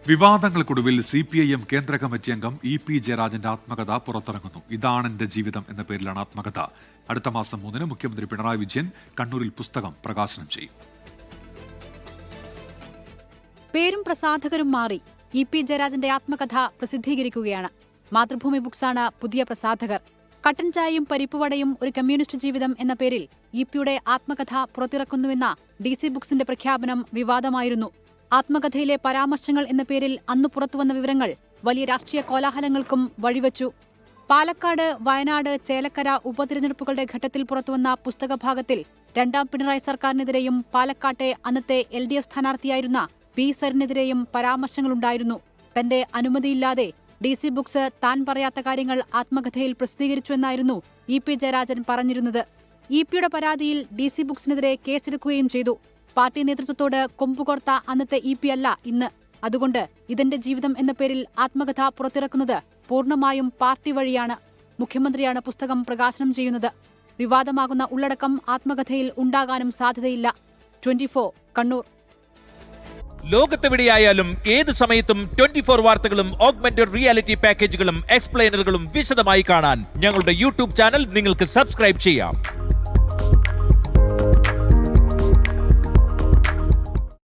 വിവാദങ്ങൾക്കൊടുവിൽ CPIM കേന്ദ്ര committee അംഗം EP ജയരാജന്റെ ആത്മകഥ പുറത്തിറങ്ങുന്നു. ഇതാണെന്റെ ജീവിതം എന്ന പേരിലാണ് ആത്മകഥ. അടുത്ത മാസം 3-ന് മുഖ്യമന്ത്രി പിണറായി വിജയൻ കണ്ണൂരിൽ പുസ്തകം പ്രകാശനം ചെയ്യും. പേരും പ്രസാധകരും മാറി. EP ജയരാജന്റെ ആത്മകഥ പ്രസിദ്ധീകരിക്കുകയാണ്. മാതൃഭൂമി ബുക്സാണ് പുതിയ പ്രസാധകർ. കട്ടൻ ചായയും പരിപ്പുവടയും ഒരു കമ്മ്യൂണിസ്റ്റ് ജീവിതം എന്ന പേരിൽ EP-യുടെ ആത്മകഥ പുറത്തിറക്കുന്നുവെന്ന DC ബുക്സിന്റെ പ്രഖ്യാപനം വിവാദമായിരുന്നു. ആത്മകഥയിലെ പരാമർശങ്ങൾ എന്ന പേരിൽ അന്ന് പുറത്തുവന്ന വിവരങ്ങൾ വലിയ രാഷ്ട്രീയ കോലാഹലങ്ങൾക്കും വഴിവെച്ചു. പാലക്കാട്, വയനാട്, ചേലക്കര ഉപതിരഞ്ഞെടുപ്പുകളുടെ ഘട്ടത്തിൽ പുറത്തുവന്ന പുസ്തകഭാഗത്തിൽ രണ്ടാം പിണറായി സർക്കാരിനെതിരെയും പാലക്കാട്ടെ അന്നത്തെ LDF സ്ഥാനാർത്ഥിയായിരുന്ന P. സരിനെതിരെയും പരാമർശങ്ങളുണ്ടായിരുന്നു. തന്റെ അനുമതിയില്ലാതെ DC ബുക്സ് താൻ പറയാത്ത കാര്യങ്ങൾ ആത്മകഥയിൽ പ്രസിദ്ധീകരിച്ചുവെന്നായിരുന്നു EP ജയരാജൻ പറഞ്ഞിരുന്നത്. EP-യുടെ പരാതിയിൽ DC ബുക്സിനെതിരെ കേസെടുക്കുകയും ചെയ്തു. പാർട്ടി നേതൃത്വത്തോട് കൊമ്പുകോർത്ത അന്നത്തെ EP അല്ല ഇന്ന്. അതുകൊണ്ട് ഇതെന്റെ ജീവിതം എന്ന പേരിൽ ആത്മകഥ പുറത്തിറക്കുന്നത് പൂർണ്ണമായും പാർട്ടി വഴിയാണ്. മുഖ്യമന്ത്രിയാണ് പുസ്തകം പ്രകാശനം ചെയ്യുന്നത്. വിവാദമാകുന്ന ഉള്ളടക്കം ആത്മകഥയിൽ ഉണ്ടാകാനും സാധ്യതയില്ല. 24 കണ്ണൂർ. ലോകത്തെവിടെയായാലും ഏത് സമയത്തും 24 വാർത്തകളും ഓഗ്മെന്റഡ് റിയാലിറ്റി പാക്കേജുകളും എക്സ്പ്ലെയിനറുകളും വിശദമായി കാണാൻ ഞങ്ങളുടെ YouTube ചാനൽ നിങ്ങൾക്ക് സബ്സ്ക്രൈബ് ചെയ്യാം.